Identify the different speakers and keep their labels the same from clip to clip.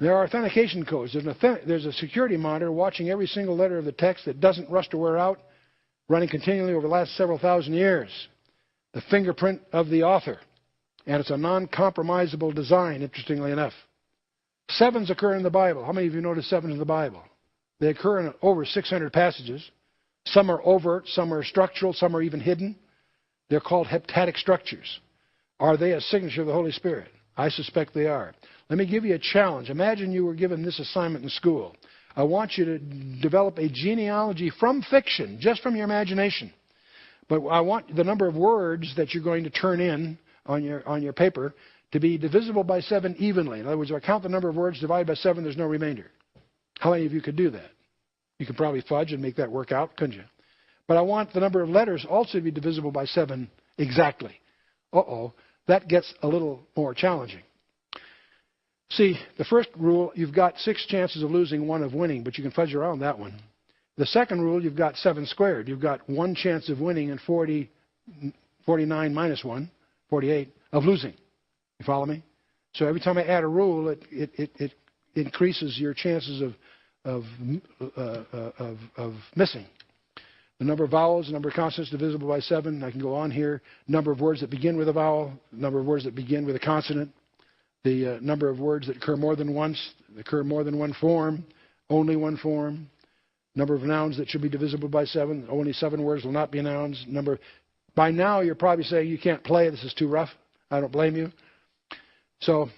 Speaker 1: There are authentication codes. There's a security monitor watching every single letter of the text that doesn't rust or wear out, running continually over the last several thousand years. The fingerprint of the author. And it's a non-compromisable design, interestingly enough. Sevens occur in the Bible. How many of you notice sevens in the Bible? They occur in over 600 passages. Some are overt, some are structural, some are even hidden. They're called heptadic structures. Are they a signature of the Holy Spirit? I suspect they are. Let me give you a challenge. Imagine you were given this assignment in school. I want you to develop a genealogy from fiction, just from your imagination. But I want the number of words that you're going to turn in on your paper to be divisible by 7 evenly. In other words, if I count the number of words divided by 7, there's no remainder. How many of you could do that? You could probably fudge and make that work out, couldn't you? But I want the number of letters also to be divisible by 7 exactly. Uh-oh, that gets a little more challenging. See, the first rule, you've got 6 chances of losing, 1 of winning, but you can fudge around that one. The second rule, you've got 7 squared. You've got 1 chance of winning and 49 minus 1, 48, of losing. You follow me? So every time I add a rule, it increases your chances of missing. The number of vowels, the number of consonants divisible by 7. I can go on here. Number of words that begin with a vowel, number of words that begin with a consonant, the number of words that occur more than once, occur more than one form, only one form. Number of nouns that should be divisible by 7. Only 7 words will not be nouns. By now, you're probably saying, you can't play. This is too rough. I don't blame you. So,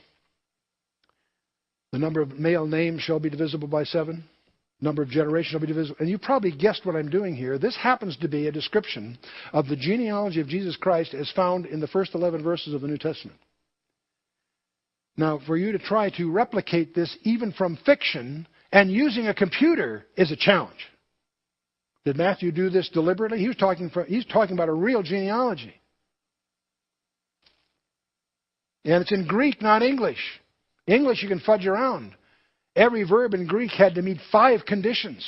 Speaker 1: the number of male names shall be divisible by 7. Number of generations shall be divisible. And you probably guessed what I'm doing here. This happens to be a description of the genealogy of Jesus Christ as found in the first 11 verses of the New Testament. Now, for you to try to replicate this even from fiction and using a computer is a challenge. Did Matthew do this deliberately? He's talking about a real genealogy. And it's in Greek, not English. English you can fudge around. Every verb in Greek had to meet 5 conditions.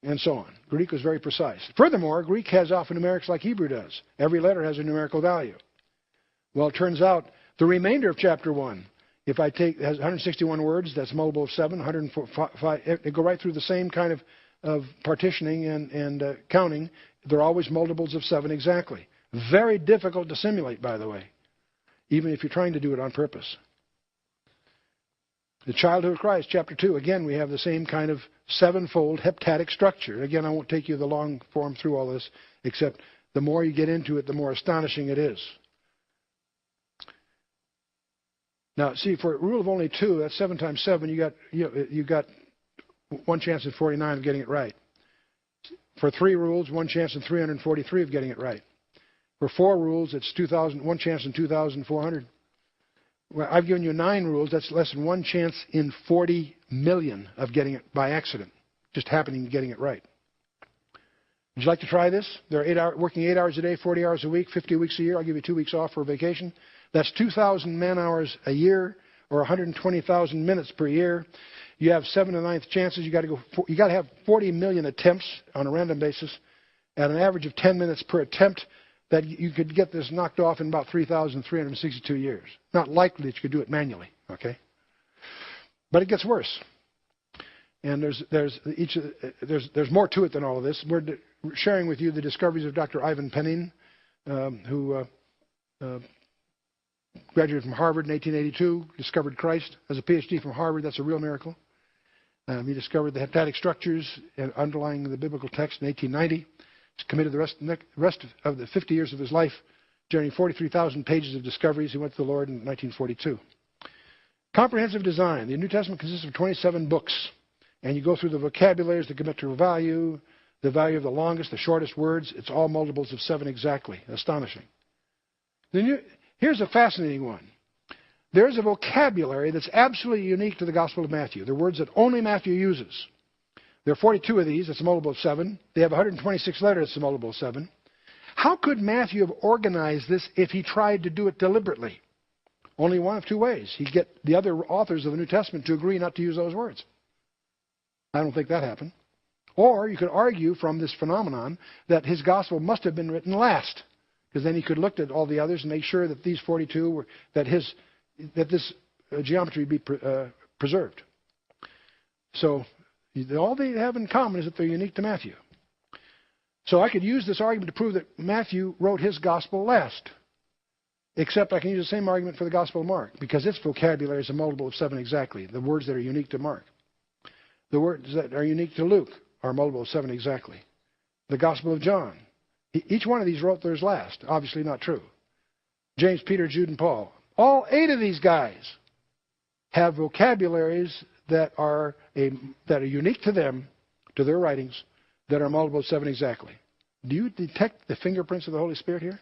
Speaker 1: And so on. Greek was very precise. Furthermore, Greek has alphanumerics like Hebrew does. Every letter has a numerical value. Well, it turns out the remainder of chapter 1, if I take, it has 161 words, that's multiple of 7, 105, they go right through the same kind of partitioning and counting. They're always multiples of 7 exactly. Very difficult to simulate, by the way, even if you're trying to do it on purpose. The childhood of Christ, chapter 2, again, we have the same kind of 7-fold heptadic structure. Again, I won't take you the long form through all this, except the more you get into it, the more astonishing it is. Now, see, for a rule of only 2, that's 7 times 7, you got 1 chance in 49 of getting it right. For 3 rules, 1 chance in 343 of getting it right. For 4 rules, it's 1 chance in 2,400. Well, I've given you 9 rules. That's less than 1 chance in 40 million of getting it by accident, just happening to getting it right. Would you like to try this? They're working 8 hours a day, 40 hours a week, 50 weeks a year. I'll give you 2 weeks off for vacation. That's 2,000 man-hours a year, or 120,000 minutes per year. You have 7 to 9th chances. You got to have 40 million attempts on a random basis, at an average of 10 minutes per attempt. That you could get this knocked off in about 3,362 years. Not likely that you could do it manually, okay? But it gets worse. And there's more to it than all of this. We're sharing with you the discoveries of Dr. Ivan Penin, who graduated from Harvard in 1882, discovered Christ, has a PhD from Harvard. That's a real miracle. He discovered the heptadic structures underlying the biblical text in 1890. He's committed the rest of the 50 years of his life, generating 43,000 pages of discoveries. He went to the Lord in 1942. Comprehensive design. The New Testament consists of 27 books. And you go through the vocabularies, the geometrical value, the value of the longest, the shortest words. It's all multiples of 7 exactly. Astonishing. Here's a fascinating one. There's a vocabulary that's absolutely unique to the Gospel of Matthew. They're words that only Matthew uses. There are 42 of these. It's a multiple of 7. They have 126 letters. It's a multiple of 7. How could Matthew have organized this if he tried to do it deliberately? Only one of 2 ways. He'd get the other authors of the New Testament to agree not to use those words. I don't think that happened. Or you could argue from this phenomenon that his gospel must have been written last, because then he could look at all the others and make sure that these 42 were that this geometry be preserved. So all they have in common is that they're unique to Matthew. So I could use this argument to prove that Matthew wrote his gospel last. Except I can use the same argument for the Gospel of Mark, because its vocabulary is a multiple of 7 exactly, the words that are unique to Mark. The words that are unique to Luke are a multiple of 7 exactly. The Gospel of John, each one of these wrote theirs last. Obviously not true. James, Peter, Jude, and Paul. All 8 of these guys have vocabularies that are unique to them, to their writings, that are multiple of 7 exactly. Do you detect the fingerprints of the Holy Spirit here?